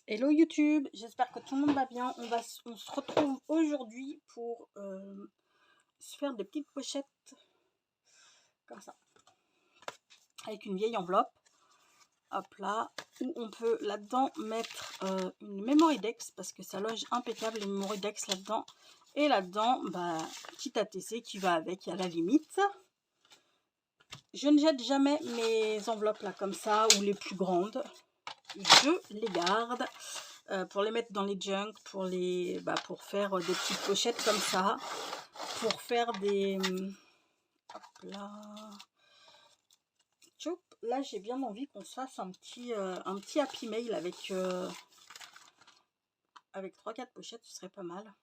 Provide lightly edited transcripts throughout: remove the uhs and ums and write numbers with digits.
Hello YouTube, j'espère que tout le monde va bien. On se retrouve aujourd'hui pour se faire des petites pochettes comme ça, avec une vieille enveloppe, hop là, où on peut là-dedans mettre une Memoridex, parce que ça loge impeccable les Memoridex là-dedans. Et là-dedans, bah, petit ATC qui va avec à la limite. Je ne jette jamais mes enveloppes là comme ça, ou les plus grandes. Je les garde. Pour les mettre dans les junks, pour faire des petites pochettes comme ça, pour faire des... Hop là... Tchoup, là j'ai bien envie qu'on se fasse un petit Happy Mail avec 3-4 pochettes, ce serait pas mal.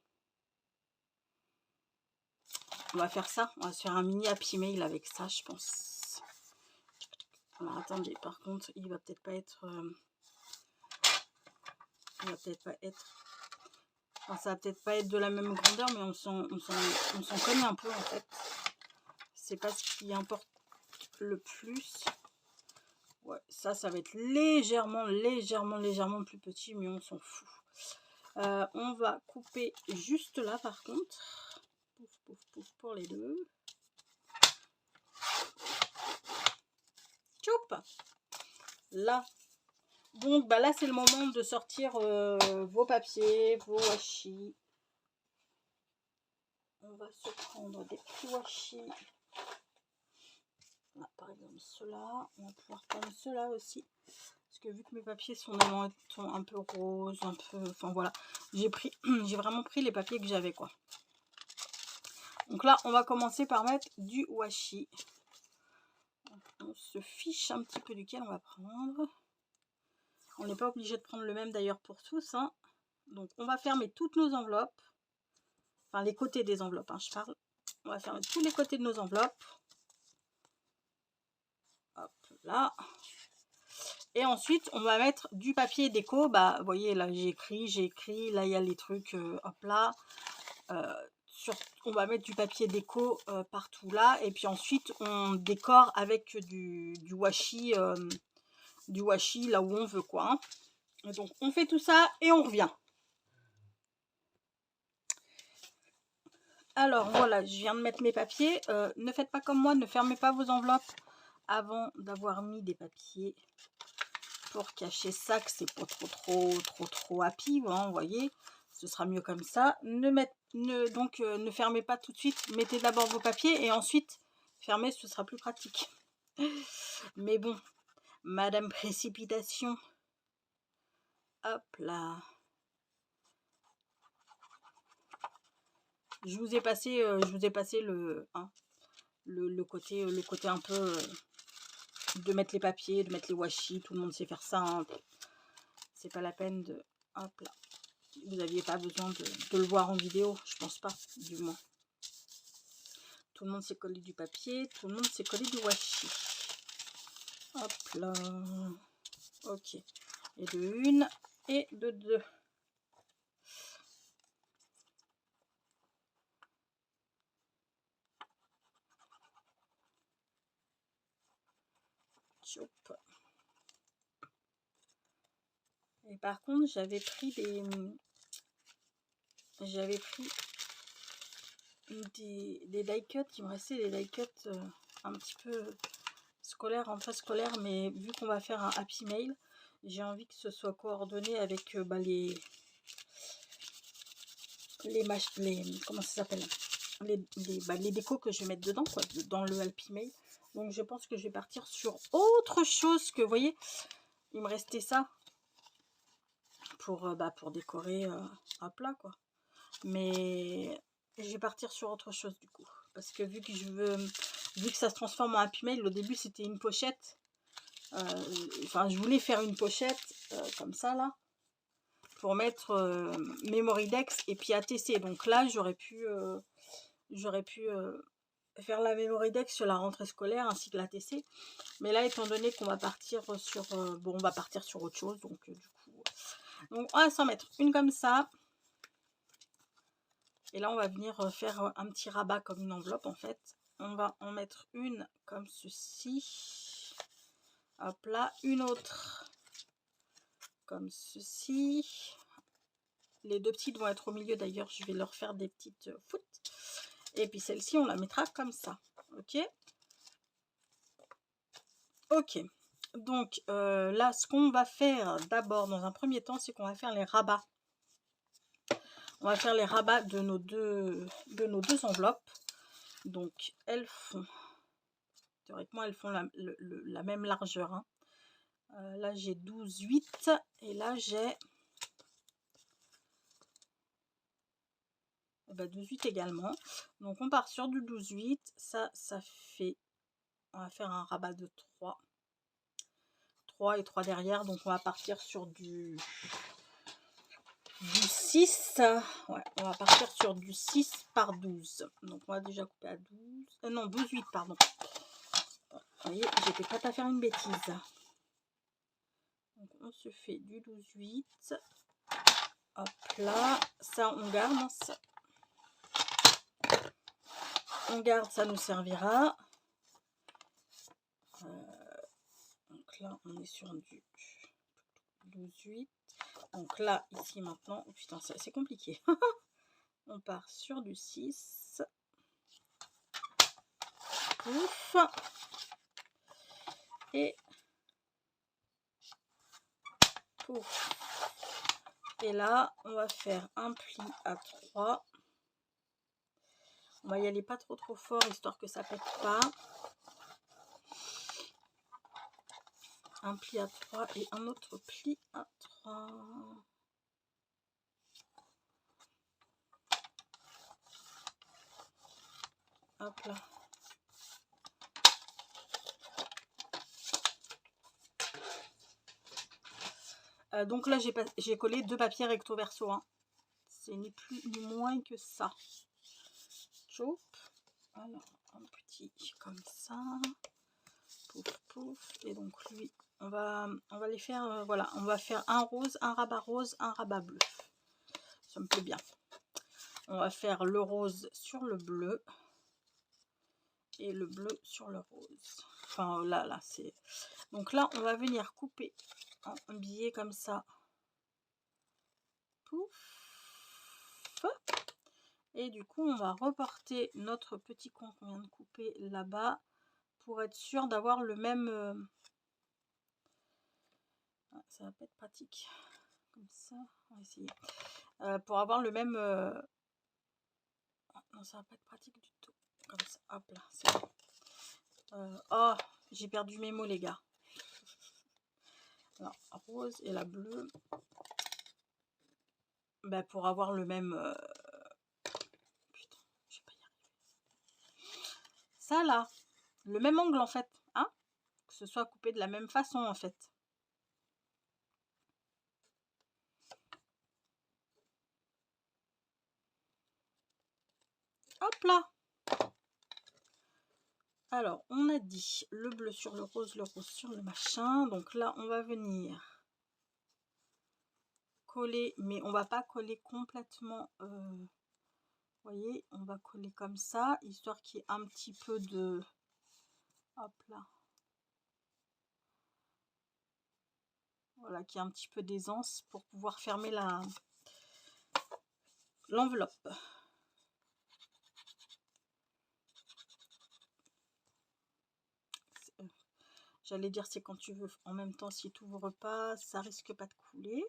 On va faire ça, on va se faire un mini Happy Mail avec ça, je pense. Alors attendez, par contre, il va peut-être pas être... Enfin, ça va peut-être pas être de la même grandeur, mais on s'en connaît un peu en fait. C'est pas ce qui importe le plus. Ouais, ça va être légèrement plus petit, mais on s'en fout. On va couper juste là par contre. Pouf, pouf, pouf pour les deux. Tchoup. Là. Donc bah là c'est le moment de sortir vos papiers, vos washi. On va se prendre des petits washi. Là, par exemple ceux-là. On va pouvoir prendre ceux-là aussi. Parce que vu que mes papiers sont un peu roses, un peu... Enfin voilà. J'ai vraiment pris les papiers que j'avais quoi. Donc là, on va commencer par mettre du washi. On se fiche un petit peu duquel on va prendre. On n'est pas obligé de prendre le même d'ailleurs pour tous. Hein. Donc on va fermer toutes nos enveloppes. Enfin les côtés des enveloppes, hein, je parle. On va fermer tous les côtés de nos enveloppes. Hop là. Et ensuite, on va mettre du papier déco. Bah, vous voyez, là, j'ai écrit. Là, il y a les trucs, hop là. On va mettre du papier déco partout là. Et puis ensuite, on décore avec du washi là où on veut, quoi. Hein. Et donc, on fait tout ça et on revient. Alors, voilà, je viens de mettre mes papiers. Ne faites pas comme moi, ne fermez pas vos enveloppes avant d'avoir mis des papiers. Pour cacher ça, que c'est pas trop happy, hein, vous voyez, ce sera mieux comme ça. Ne fermez pas tout de suite, mettez d'abord vos papiers et ensuite fermez, ce sera plus pratique. Mais bon, Madame Précipitation, hop là. Je vous ai passé le côté un peu de mettre les papiers, de mettre les washi, tout le monde sait faire ça. Hein. C'est pas la peine de... Hop là. Vous n'aviez pas besoin de le voir en vidéo, je pense pas, du moins. Tout le monde s'est collé du papier, tout le monde s'est collé du washi. Hop là. Ok. Et de une et de deux. Chop. Et par contre, j'avais pris des die cuts. Il me restait des die cuts un petit peu scolaires, en phase scolaire, mais vu qu'on va faire un happy mail, j'ai envie que ce soit coordonné avec les comment ça s'appelle, les décos que je vais mettre dedans, quoi, dans le happy mail. Donc je pense que je vais partir sur autre chose que, vous voyez, il me restait ça pour décorer à plat, quoi. Mais je vais partir sur autre chose du coup, parce que vu que ça se transforme en happy mail, au début c'était une pochette. Enfin, je voulais faire une pochette comme ça là, pour mettre Memoridex et puis ATC. Donc là, j'aurais pu faire la Memoridex sur la rentrée scolaire ainsi que l'ATC. Mais là, étant donné qu'on va partir sur... on va partir sur autre chose. Donc, du coup... Donc, on va s'en mettre une comme ça. Et là, on va venir faire un petit rabat comme une enveloppe, en fait. On va en mettre une comme ceci. Hop là. Une autre comme ceci. Les deux petites vont être au milieu, d'ailleurs je vais leur faire des petites foot. Et puis celle-ci on la mettra comme ça. Ok. Ok. Donc là ce qu'on va faire d'abord dans un premier temps, c'est qu'on va faire les rabats. On va faire les rabats de nos deux enveloppes. Donc elles font, théoriquement elles font la même largeur. Hein. Là j'ai 12,8 et là j'ai 12,8 également. Donc on part sur du 12,8. Ça fait, on va faire un rabat de 3 et 3 derrière. Donc on va partir sur du 6. Ouais, on va partir sur du 6 par 12. Donc on va déjà couper à 12. Non, 12,8 pardon. Vous voyez, j'étais prête à faire une bêtise. Donc on se fait du 12,8. Hop là, ça on garde. On garde, ça nous servira. Donc là, on est sur du 12,8. Donc là, ici maintenant, oh putain, c'est assez compliqué. On part sur du 6. Ouf. Et pouf. Et là, on va faire un pli à 3. On va y aller pas trop fort, histoire que ça pète pas. Un pli à 3 et un autre pli à 3. Hop là. Donc là, j'ai collé 2 papiers recto verso. Hein. C'est ni plus ni moins que ça. Choup. Alors, un petit comme ça. Pouf, pouf. Et donc lui, on va les faire, voilà, on va faire un rose, un rabat bleu. Ça me plaît bien. On va faire le rose sur le bleu et le bleu sur le rose. Enfin là c'est. Donc là, on va venir couper un billet comme ça. Pouf. Et du coup, on va reporter notre petit coin qu'on vient de couper là-bas pour être sûr d'avoir le même. Ça va pas être pratique. Comme ça, on va essayer. Pour avoir le même. Non, ça va pas être pratique du tout. Comme ça, hop là, c'est bon. Oh, j'ai perdu mes mots, les gars. Alors, rose et la bleue. Ben, pour avoir le même. Putain, je vais pas y arriver. Ça là, le même angle en fait, hein, que ce soit coupé de la même façon en fait. Hop là. Alors, on a dit le bleu sur le rose sur le machin. Donc là, on va venir coller, mais on va pas coller complètement. Vous voyez, on va coller comme ça, histoire qu'il y ait un petit peu de. Hop là. Voilà, qu'il y ait un petit peu d'aisance pour pouvoir fermer l'enveloppe. J'allais dire, c'est quand tu veux en même temps, si tu ouvres pas, ça risque pas de couler.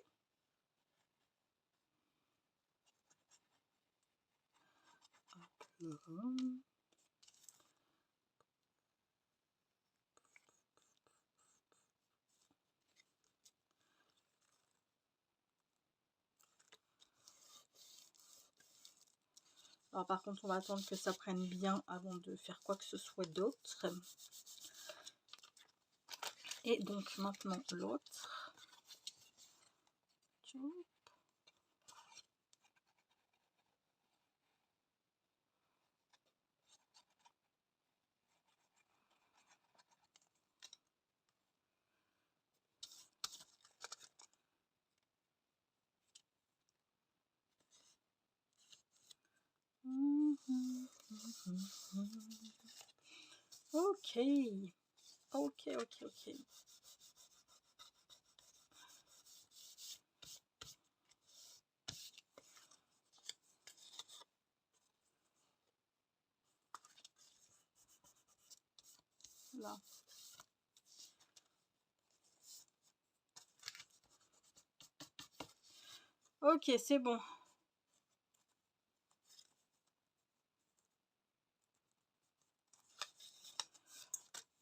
Alors par contre, on va attendre que ça prenne bien avant de faire quoi que ce soit d'autre. Et donc maintenant l'autre. Ok. Ok. là. Ok, c'est bon.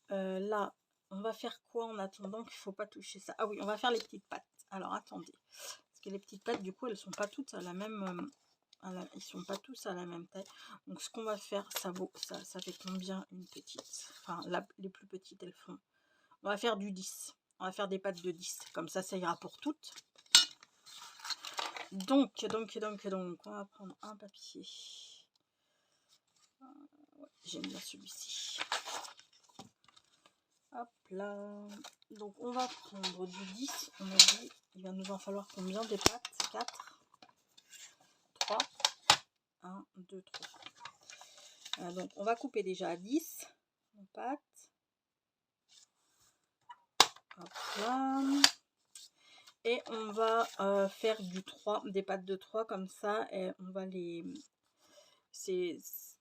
Là, on va faire quoi en attendant qu'il ne faut pas toucher ça? Ah oui, on va faire les petites pattes. Alors, attendez. Parce que les petites pattes, du coup, elles sont pas toutes à la même... ils sont pas tous à la même taille. Donc, ce qu'on va faire, ça fait combien une petite? Enfin, là, les plus petites, elles font... On va faire du 10. On va faire des pattes de 10. Comme ça ira pour toutes. Donc, on va prendre un papier. Ouais, j'aime bien celui-ci. Hop là. Donc, on va prendre du 10. On a dit, il va nous en falloir combien des pattes? 4, 3, 1, 2, 3. Donc, on va couper déjà à 10 en pattes. Hop là. Et on va faire du 3, des pattes de 3 comme ça. Et on va les...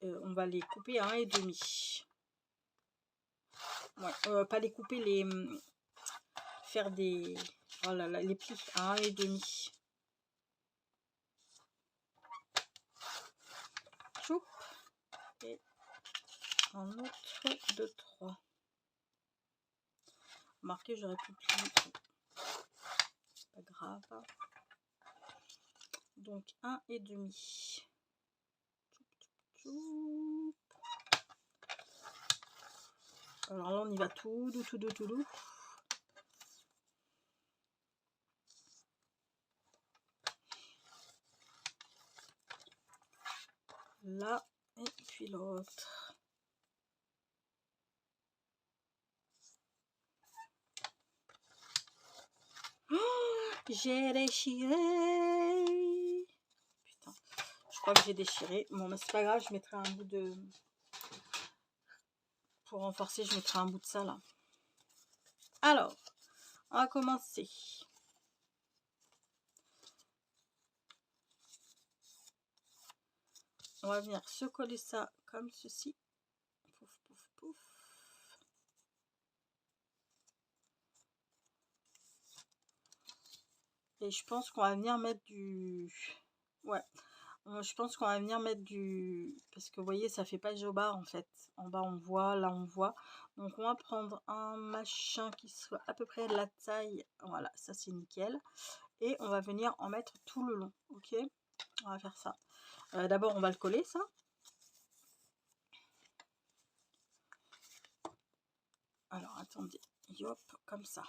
on va les couper à 1,5. Ouais, pas les couper, les... faire des... Oh là là, les plis à 1,5. Choup. Et un autre de 3. Marqué, j'aurais pu plier. C'est pas grave. Donc 1,5. Alors là, on y va tout doux. Là, et puis l'autre. Oh, j'ai déchiré. Putain, je crois que j'ai déchiré. Bon, mais c'est pas grave, je mettrai un bout de... Pour renforcer, je mettrai un bout de ça là. Alors, on va commencer. On va venir se coller ça comme ceci. Pouf, pouf, pouf. Et je pense qu'on va venir mettre du... Ouais. Je pense qu'on va venir mettre du... Parce que vous voyez, ça fait pas géobar en fait. En bas, on voit. Là, on voit. Donc, on va prendre un machin qui soit à peu près de la taille. Voilà, ça, c'est nickel. Et on va venir en mettre tout le long. Ok? On va faire ça. D'abord, on va le coller, ça. Alors, attendez. Hop, comme ça.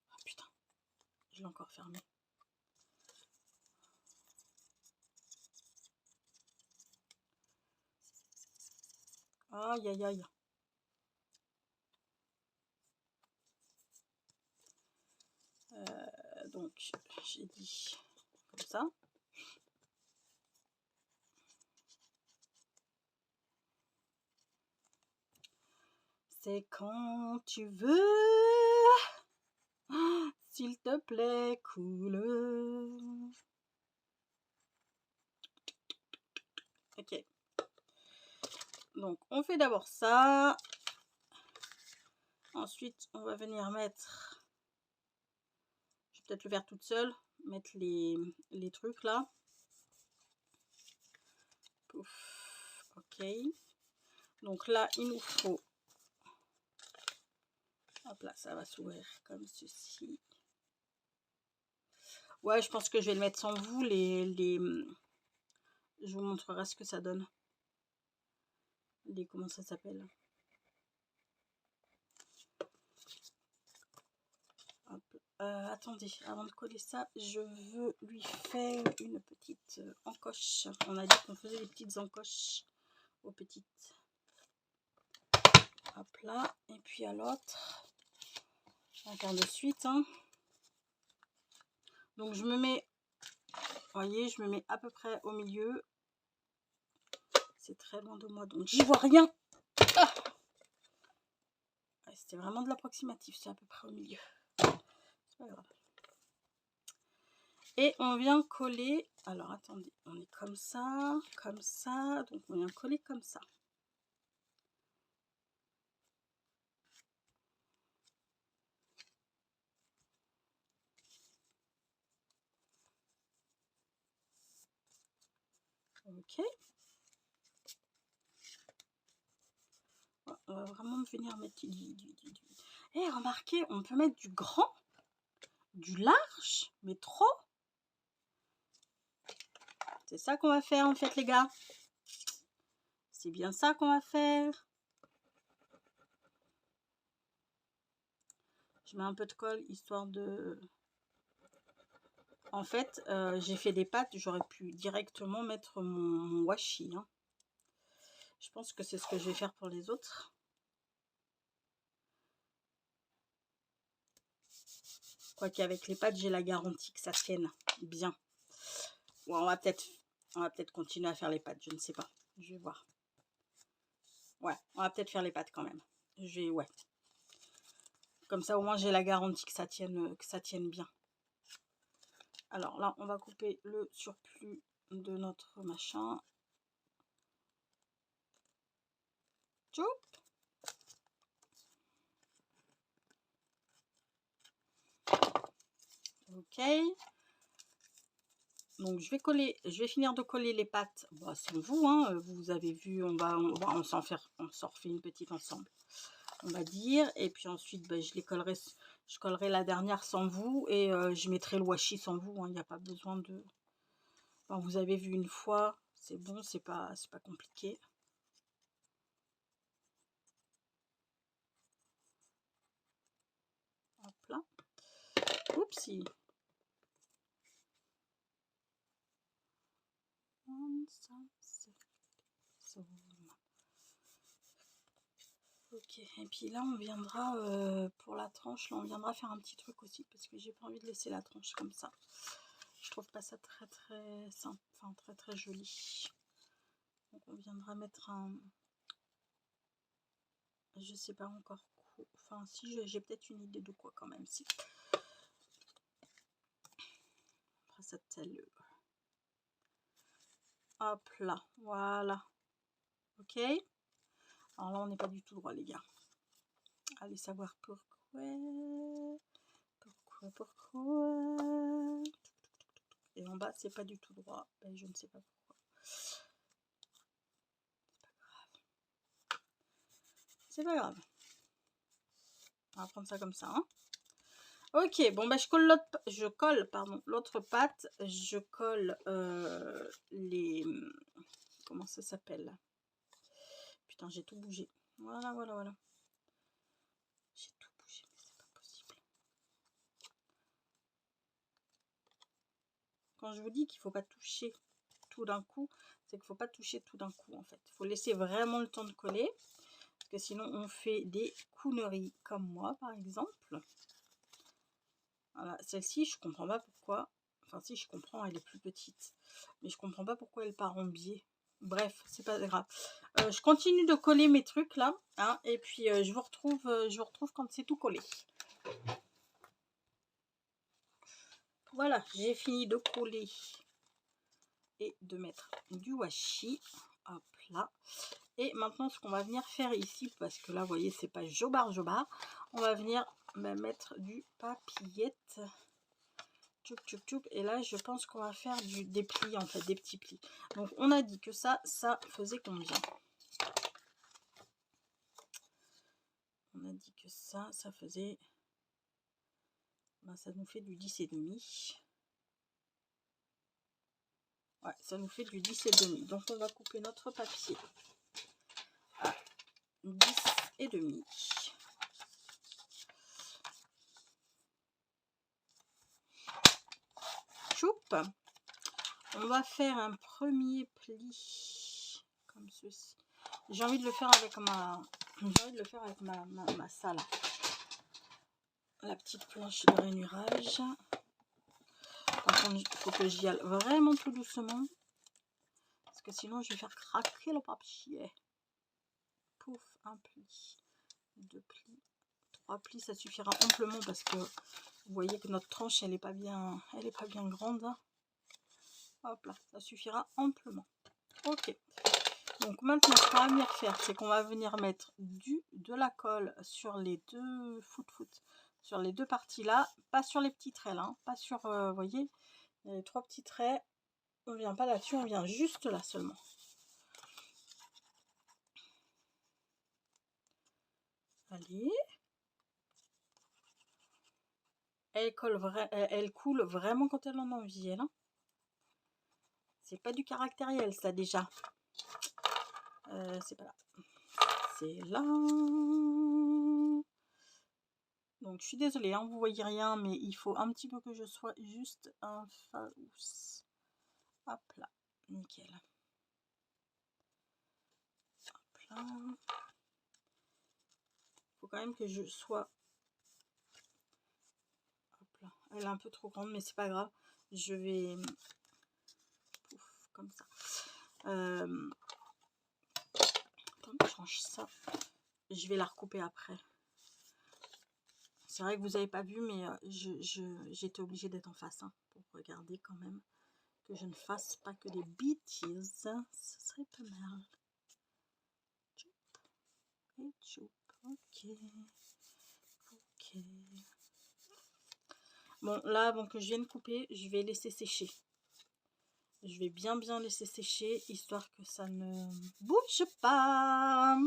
Oh, putain. Je l'ai encore fermé. Aïe, aïe, aïe. Donc, j'ai dit comme ça. C'est quand tu veux, s'il te plaît, cool. Ok. Donc, on fait d'abord ça. Ensuite, on va venir mettre... Je vais peut-être le faire toute seule. Mettre les trucs là. Pouf. Ok. Donc là, il nous faut... Hop là, ça va s'ouvrir comme ceci. Ouais, je pense que je vais le mettre sans vous. Je vous montrerai ce que ça donne. Comment ça s'appelle? Attendez, avant de coller ça, je veux lui faire une petite encoche. On a dit qu'on faisait des petites encoches aux petites. Hop là, et puis à l'autre. On va faire de suite. Hein. Donc je me mets, vous voyez, je me mets à peu près au milieu. C'est très loin de moi, donc j'y vois rien. Ah, c'était vraiment de l'approximatif, c'est à peu près au milieu. C'est pas grave. Et on vient coller, alors attendez, on est comme ça, donc on vient coller comme ça. Ok. On va vraiment venir mettre Eh, remarquez, on peut mettre du grand, du large, mais trop. C'est ça qu'on va faire en fait, les gars. C'est bien ça qu'on va faire. Je mets un peu de colle, histoire de... En fait, j'ai fait des pâtes, j'aurais pu directement mettre mon washi. Hein. Je pense que c'est ce que je vais faire pour les autres. Quoique avec les pâtes, j'ai la garantie que ça tienne bien. Ouais, on va peut-être continuer à faire les pâtes, je ne sais pas. Je vais voir. Ouais, on va peut-être faire les pâtes quand même. Ouais. Comme ça, au moins, j'ai la garantie que ça tienne bien. Alors là, on va couper le surplus de notre machin. Tchoup. Ok. Donc je vais finir de coller les pâtes. Bon, sans vous, hein, vous avez vu, on s'en refait une petite ensemble, on va dire. Et puis ensuite, ben, je collerai la dernière sans vous et je mettrai le washi sans vous. Il n'y a pas besoin de. Enfin, vous avez vu une fois, c'est bon, c'est pas compliqué. Hop là. Oupsie. Ok, et puis là on viendra pour la tranche, là on viendra faire un petit truc aussi parce que j'ai pas envie de laisser la tranche comme ça. Je trouve pas ça très très simple, enfin très très joli. Donc on viendra mettre un, je sais pas encore quoi, enfin si j'ai peut-être une idée de quoi quand même si. On fera ça tout à l'heure. Hop là, voilà. Ok. Alors là on n'est pas du tout droit les gars. Allez savoir pourquoi. Et en bas c'est pas du tout droit, ben, je ne sais pas pourquoi. C'est pas grave. On va prendre ça comme ça. Hein. Ok, bon bah je colle l'autre pâte. Je colle les... Comment ça s'appelle? Putain, j'ai tout bougé. Voilà. J'ai tout bougé, mais c'est pas possible. Quand je vous dis qu'il faut pas toucher tout d'un coup, c'est qu'il faut pas toucher tout d'un coup en fait. Il faut laisser vraiment le temps de coller. Parce que sinon on fait des couneries comme moi par exemple. Voilà, celle-ci je comprends pas pourquoi. Enfin si je comprends, elle est plus petite. Mais je comprends pas pourquoi elle part en biais. Bref, c'est pas grave. Je continue de coller mes trucs là. Hein, et puis je vous retrouve quand c'est tout collé. Voilà, j'ai fini de coller et de mettre du washi. Hop là. Et maintenant, ce qu'on va venir faire ici, parce que là, vous voyez, c'est pas jobard. On va venir mettre du papillette. Et là, je pense qu'on va faire des plis, en fait, des petits plis. Donc, on a dit que ça faisait combien? On a dit que ça faisait... Ben, ça nous fait du 10,5. Ouais, ça nous fait du 10,5. Donc, on va couper notre papier à 10,5. Choup. On va faire un premier pli comme ceci. J'ai envie de le faire avec ma salle. La petite planche de rainurage. Par contre, il faut que j'y aille vraiment tout doucement. Parce que sinon, je vais faire craquer le papier. Pouf, un pli, deux plis, 3 plis, ça suffira amplement parce que vous voyez que notre tranche, elle est pas bien grande. Hein. Hop là, ça suffira amplement. Ok. Donc maintenant, ce qu'on va venir faire, c'est qu'on va venir mettre de la colle sur les deux sur les deux parties là, pas sur les petits traits là, hein, pas sur, vous voyez, il y a les 3 petits traits, on vient pas là-dessus, on vient juste là seulement. Allez. Elle coule vraiment quand elle en a envie, elle. Hein. C'est pas du caractériel, ça déjà. C'est pas là. C'est là. Donc, je suis désolée, hein, vous voyez rien, mais il faut un petit peu que je sois juste un faous. Hop là, nickel. Hop là. Faut quand même que je sois... Hop là. Elle est un peu trop grande, mais c'est pas grave. Je vais... Pouf, comme ça. Attends, je change ça. Je vais la recouper après. C'est vrai que vous n'avez pas vu, mais j'étais obligée d'être en face hein, pour regarder quand même que je ne fasse pas que des bêtises. Ce serait pas mal. Choup. Et choup. Ok. Ok. Bon, là, avant que je vienne couper, je vais laisser sécher. Je vais bien laisser sécher, histoire que ça ne bouge pas.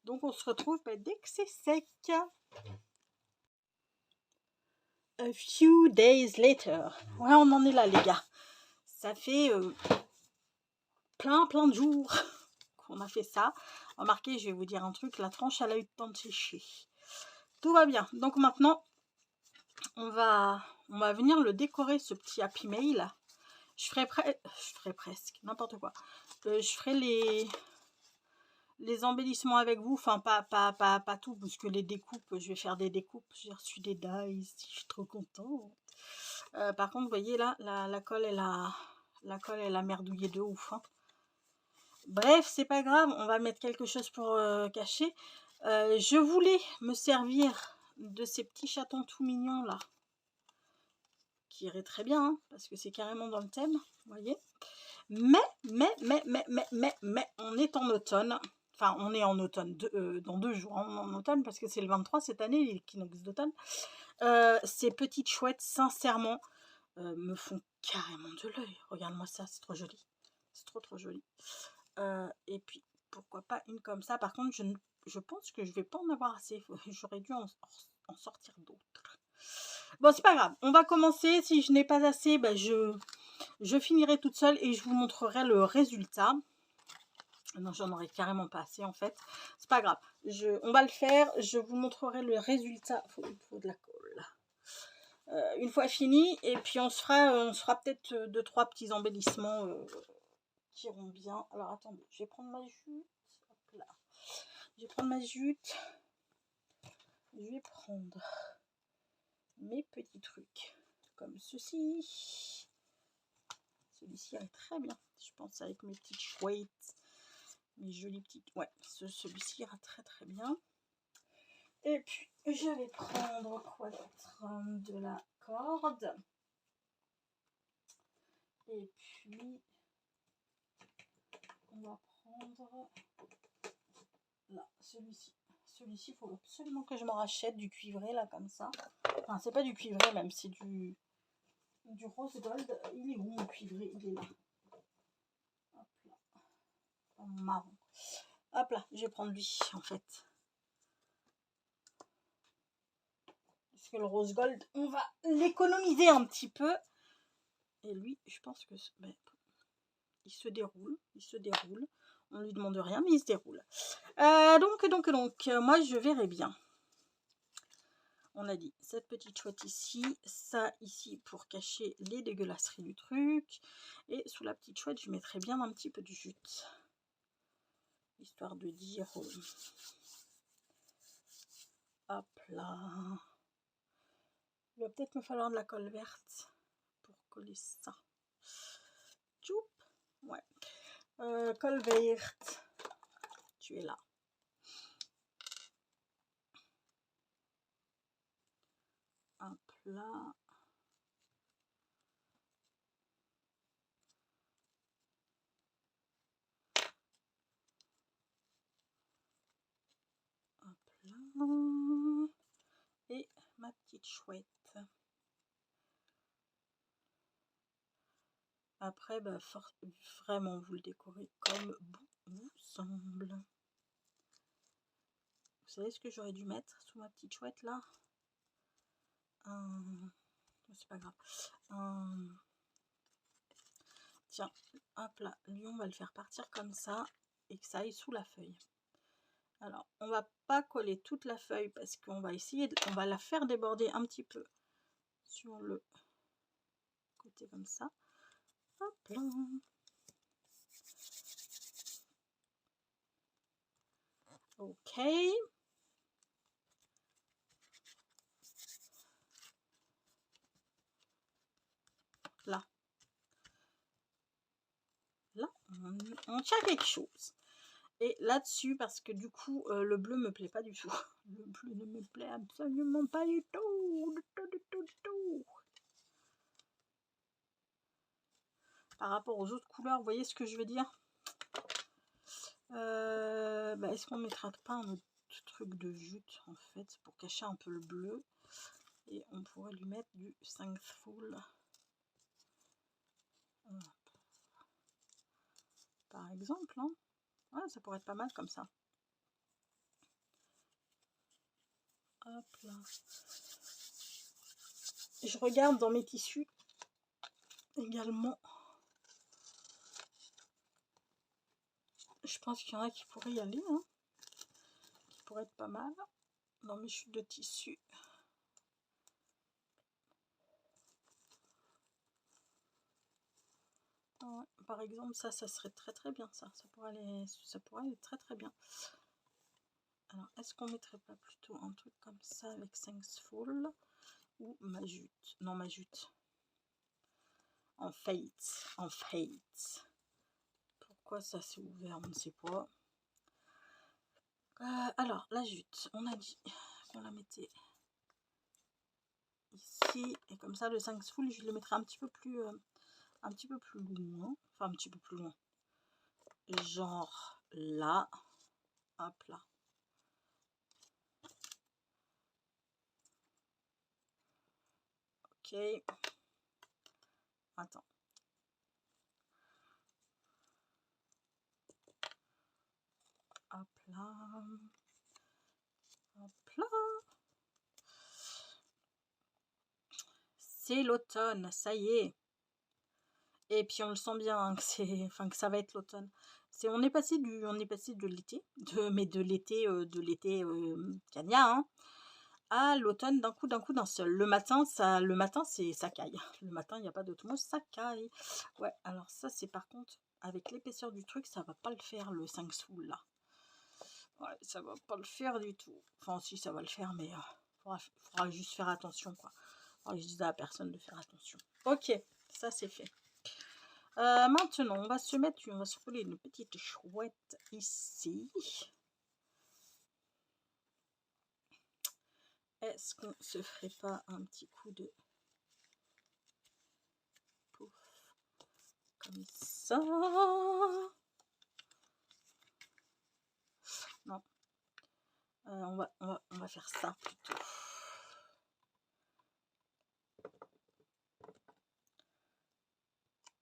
Donc, on se retrouve dès que c'est sec. A few days later. Ouais, on en est là, les gars. Ça fait plein de jours qu'on a fait ça. Remarquez, je vais vous dire un truc, la tranche, elle a eu le temps de sécher. Tout va bien. Donc maintenant, on va venir le décorer, ce petit Happy Mail. Je ferai presque, n'importe quoi. Je ferai les embellissements avec vous, enfin pas tout, parce que les découpes, je vais faire des découpes. J'ai reçu des dies, je suis trop contente. Par contre, vous voyez là, la colle, elle a merdouillé de ouf. Hein. Bref, c'est pas grave, on va mettre quelque chose pour cacher. Je voulais me servir de ces petits chatons tout mignons là, qui iraient très bien, hein, parce que c'est carrément dans le thème, vous voyez. Mais, on est en automne. Enfin, on est en automne, dans 2 jours, hein, en automne, parce que c'est le 23 cette année, l'équinoxe d'automne. Ces petites chouettes, sincèrement, me font carrément de l'œil. Regarde-moi ça, c'est trop joli. C'est trop joli. Et puis, pourquoi pas une comme ça. Par contre, je pense que je vais pas en avoir assez. J'aurais dû en sortir d'autres. Bon, c'est pas grave. On va commencer. Si je n'ai pas assez, ben je finirai toute seule et je vous montrerai le résultat. Non, j'en aurai carrément pas assez en fait. C'est pas grave. On va le faire. Je vous montrerai le résultat. Il faut de la colle. Une fois fini. Et puis on se fera peut-être 2-3 petits embellissements qui iront bien. Alors attendez, je vais prendre ma jute. Hop là. Je vais prendre ma jute. Je vais prendre mes petits trucs comme ceci. Celui-ci est très bien. Je pense avec mes petites chouettes. Mes jolies petites... Ouais, celui-ci ira très bien. Et puis, je vais prendre quoi d'autre? De la corde. Et puis, on va prendre... Là, celui-ci. Celui-ci, il faut absolument que je m'en rachète du cuivré, là, comme ça. Enfin, c'est pas du cuivré, même, c'est du rose gold. Il est où, mon cuivré? Il est là. Hop là. En marron. Hop là, je vais prendre lui, en fait. Parce que le rose gold, on va l'économiser un petit peu. Et lui, je pense que... Ben, il se déroule. On lui demande rien, mais il se déroule. Donc, moi, je verrai bien. On a dit cette petite chouette ici, ça ici pour cacher les dégueulasseries du truc. Et sous la petite chouette, je mettrai bien un petit peu de jute. Histoire de dire... hop là. Il va peut-être me falloir de la colle verte pour coller ça. Tchoup. Ouais. Colle verte. Tu es là. là. Hop là. Et ma petite chouette. Après, bah, vraiment, vous le décorez comme bon vous semble. Vous savez ce que j'aurais dû mettre sous ma petite chouette là? C'est pas grave. Tiens, hop là, lui on va le faire partir comme ça et que ça aille sous la feuille. Alors, on va pas coller toute la feuille parce qu'on va essayer, on va la faire déborder un petit peu sur le côté comme ça. Hop là. Ok. Là. Là, on tient quelque chose. Et là-dessus, parce que du coup, le bleu me plaît pas du tout. Le bleu ne me plaît absolument pas du tout. Du tout. Par rapport aux autres couleurs, vous voyez ce que je veux dire? Bah, est-ce qu'on mettra pas un autre truc de jute en fait pour cacher un peu le bleu? Et on pourrait lui mettre du Thankful. Par exemple, hein. Ouais, ça pourrait être pas mal comme ça. Hop là. Je regarde dans mes tissus également. Je pense qu'il y en a qui pourraient y aller, hein, qui pourraient être pas mal dans mes chutes de tissu. Ouais, par exemple, ça serait très bien, ça pourrait aller très très bien. Alors, est-ce qu'on mettrait pas plutôt un truc comme ça avec Thankful ou ma jute? Non, ma jute. En fate. Pourquoi ça s'est ouvert? On ne sait pas. Alors, la jute, on a dit qu'on la mettait ici. Et comme ça, le Thankful, je le mettrai un petit peu plus loin. Enfin, un petit peu plus loin. Genre là. Hop là. Ok. Attends. Hop là. Hop là. C'est l'automne, ça y est. Et puis on le sent bien hein, que ça va être l'automne. On est passé de l'été, de l'été Cagna, hein, à l'automne d'un coup d'un seul. Le matin, ça caille. Le matin, il n'y a pas d'autre mot, ça caille. Ouais, alors ça c'est par contre avec l'épaisseur du truc, ça va pas le faire le 5 sous là. Ouais, ça va pas le faire du tout. Enfin si ça va le faire, mais faudra juste faire attention quoi. Alors, je disais à personne de faire attention. Ok, ça c'est fait. Maintenant, on va se coller une petite chouette ici. Est-ce qu'on se ferait pas un petit coup de pouf comme ça? Non. On va faire ça plutôt.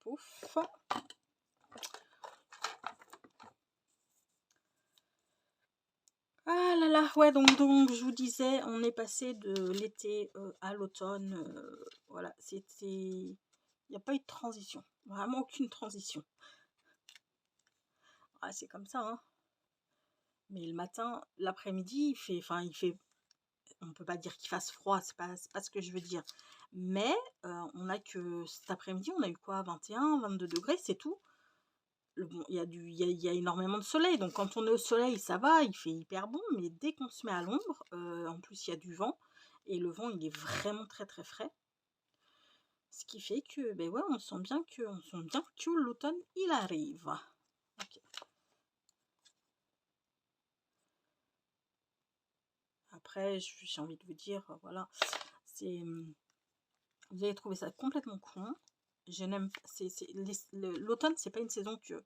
Pouf. Ah là là, ouais, donc je vous disais, on est passé de l'été à l'automne. Voilà, c'était... Il n'y a pas eu de transition. Vraiment aucune transition. Ah, c'est comme ça, hein. Mais le matin, l'après-midi, il fait... On peut pas dire qu'il fasse froid, c'est pas ce que je veux dire. Mais on a que cet après-midi, on a eu quoi? 21, 22 degrés, c'est tout. Bon, il y a énormément de soleil, donc quand on est au soleil, ça va, il fait hyper bon, mais dès qu'on se met à l'ombre, en plus il y a du vent, et le vent il est vraiment très très frais. Ce qui fait que, ben ouais, on sent bien que l'automne il arrive. Okay. Après, j'ai envie de vous dire, voilà, c'est Vous allez trouver ça complètement con. Je n'aime pas. L'automne, c'est pas une saison que.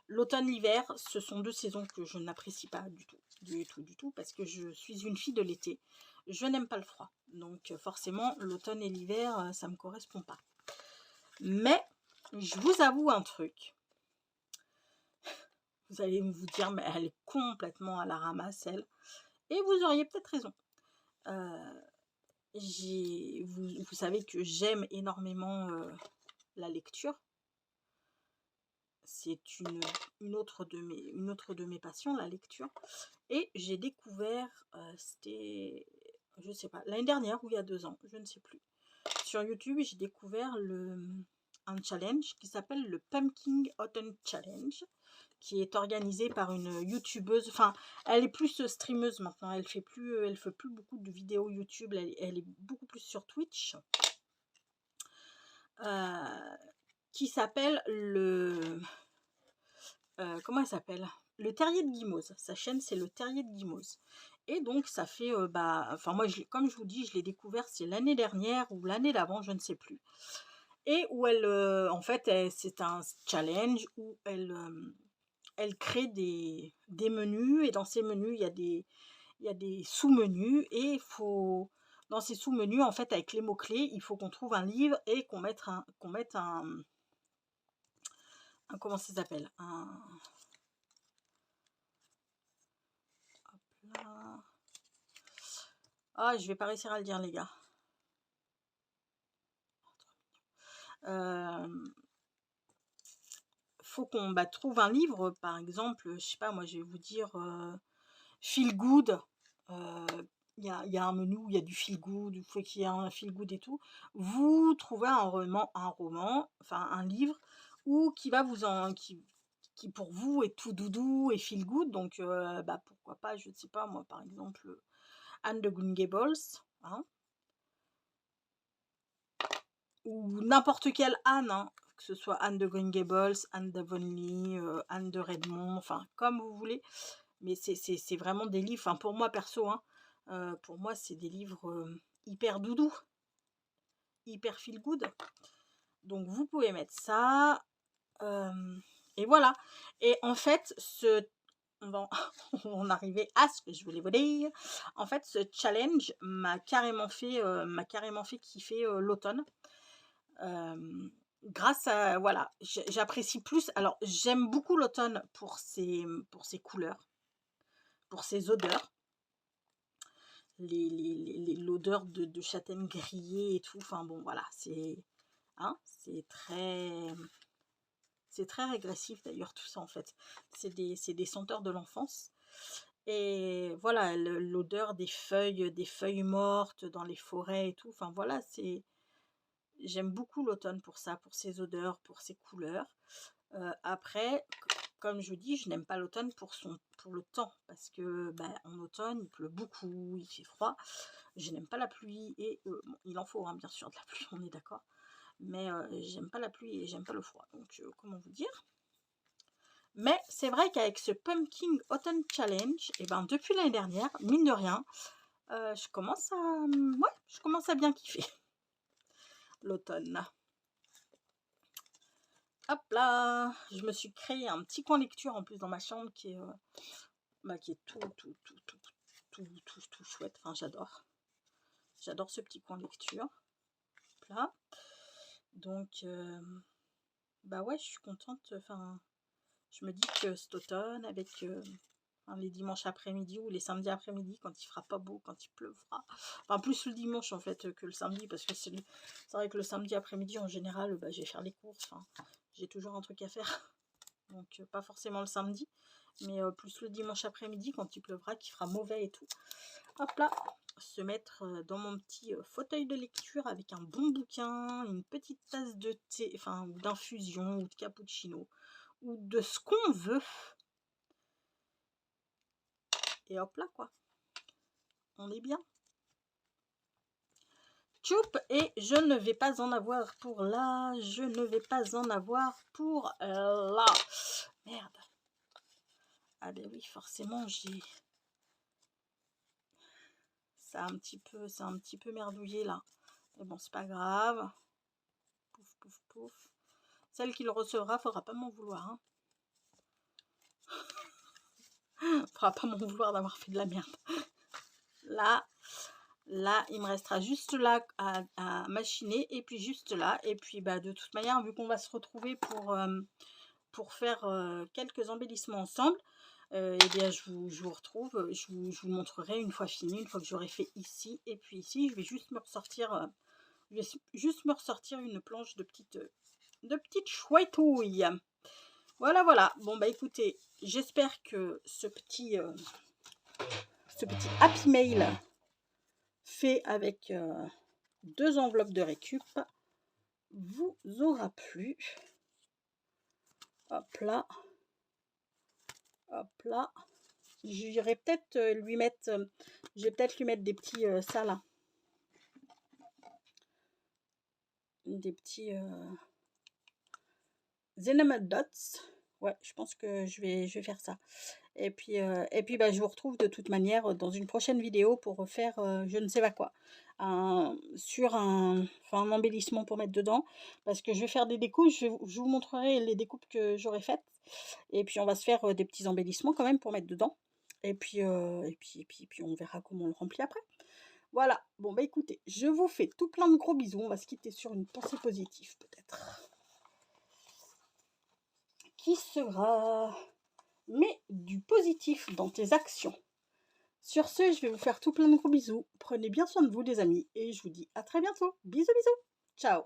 L'automne, l'hiver, ce sont deux saisons que je n'apprécie pas du tout. Du tout, parce que je suis une fille de l'été. Je n'aime pas le froid. Donc forcément, l'automne et l'hiver, ça me correspond pas. Mais, je vous avoue un truc. Vous allez vous dire, mais elle est complètement à la ramasse, elle. Et vous auriez peut-être raison. Vous savez que j'aime énormément la lecture. C'est une autre de mes passions, la lecture. Et j'ai découvert, c'était, je sais pas, l'année dernière ou il y a 2 ans, je ne sais plus. Sur YouTube, j'ai découvert un challenge qui s'appelle le Pumpkin Autumn Challenge, qui est organisé par une youtubeuse. Enfin, elle est plus streameuse maintenant. Elle fait plus beaucoup de vidéos YouTube. Elle est beaucoup plus sur Twitch. Qui s'appelle comment elle s'appelle? Le Terrier de Guimauze. Sa chaîne, c'est le Terrier de Guimauze. Et donc, ça fait, enfin moi, comme je vous dis, je l'ai découvert, c'est l'année dernière ou l'année d'avant, je ne sais plus. Et où elle, en fait, c'est un challenge où elle crée des menus. Et dans ces menus, il y a des sous-menus. Et dans ces sous-menus, en fait, avec les mots-clés, il faut qu'on trouve un livre et qu'on mette comment ça s'appelle? Hop là. Ah, je vais pas réussir à le dire, les gars. Faut qu'on trouve un livre, par exemple, je sais pas, moi je vais vous dire feel good. Il y a un menu où il y a du feel good, il faut qu'il y ait un feel good et tout. Vous trouvez un roman, enfin un livre, ou qui va vous qui pour vous est tout doudou et feel good. Donc pourquoi pas, je ne sais pas, moi par exemple Anne de Green Gables, hein, ou n'importe quelle Anne, hein, que ce soit Anne de Green Gables, Anne d'Avonlea, Anne de Redmond, enfin comme vous voulez. Mais c'est vraiment des livres, enfin pour moi perso, hein, pour moi c'est des livres hyper doudou, hyper feel good. Donc vous pouvez mettre ça. Et voilà. Et en fait, on arrivait à ce que je voulais vous dire. En fait, ce challenge m'a carrément fait kiffer l'automne. Grâce à, voilà, j'apprécie plus. Alors, j'aime beaucoup l'automne pour ses couleurs, pour ses odeurs. L'odeur de châtaigne grillée et tout. Enfin bon, voilà, c'est très régressif d'ailleurs tout ça en fait. C'est des senteurs de l'enfance. Et voilà, l'odeur des feuilles mortes dans les forêts et tout. Enfin voilà, j'aime beaucoup l'automne pour ça, pour ses odeurs, pour ses couleurs. Après, comme je vous dis, je n'aime pas l'automne pour le temps, parce que en automne, il pleut beaucoup, il fait froid. Je n'aime pas la pluie, et bon, il en faut, hein, bien sûr, de la pluie, on est d'accord. Mais j'aime pas la pluie et j'aime pas le froid. Donc, comment vous dire? Mais c'est vrai qu'avec ce Pumpkin Autumn Challenge, et depuis l'année dernière, mine de rien, je commence à bien kiffer l'automne. Hop là, je me suis créé un petit coin lecture en plus dans ma chambre qui est tout chouette. Enfin, j'adore ce petit coin lecture. Hop là. Donc, ouais, je suis contente. Enfin, je me dis que cet automne, avec les dimanches après-midi ou les samedis après-midi, quand il fera pas beau, quand il pleuvra. Enfin, plus le dimanche en fait que le samedi, parce que c'est vrai que le samedi après-midi, en général, je vais faire les courses. Enfin, j'ai toujours un truc à faire. Donc, pas forcément le samedi, mais plus le dimanche après-midi, quand il pleuvra, qu'il fera mauvais et tout. Hop là, se mettre dans mon petit fauteuil de lecture avec un bon bouquin, une petite tasse de thé, enfin, ou d'infusion, ou de cappuccino, ou de ce qu'on veut. Et hop là, quoi. On est bien. Tchoup, et je ne vais pas en avoir pour là. Je ne vais pas en avoir pour là. Merde. Ah ben oui, forcément, c'est un petit peu merdouillé là. Mais bon, c'est pas grave. Pouf, pouf, pouf. Celle qui le recevra, faudra pas m'en vouloir. Hein. Faudra pas m'en vouloir d'avoir fait de la merde. Là, il me restera juste là à machiner. Et puis juste là. Et puis, bah, de toute manière, vu qu'on va se retrouver pour faire quelques embellissements ensemble, eh bien, je vous retrouve. Je vous montrerai une fois fini, une fois que j'aurai fait ici. Et puis ici, je vais juste me ressortir... une planche de petites chouettouilles. Voilà, voilà. Bon, bah écoutez, j'espère que ce petit Happy Mail fait avec 2 enveloppes de récup vous aura plu. Hop là. Hop là. J'irai peut-être lui mettre... je vais peut-être lui mettre des petits... ça là. Des petits... Cinnamon Dots. Ouais, je pense que je vais faire ça. Et puis bah, je vous retrouve de toute manière dans une prochaine vidéo pour refaire je ne sais pas quoi. Sur un embellissement pour mettre dedans. Parce que je vais faire des découpes. Je vous montrerai les découpes que j'aurai faites. Et puis on va se faire des petits embellissements quand même pour mettre dedans. Et puis on verra comment on le remplit après. Voilà. Bon bah écoutez, je vous fais tout plein de gros bisous. On va se quitter sur une pensée positive peut-être. Qui sera... mais du positif dans tes actions. Sur ce, je vais vous faire tout plein de gros bisous. Prenez bien soin de vous les amis et je vous dis à très bientôt. Bisous bisous. Ciao.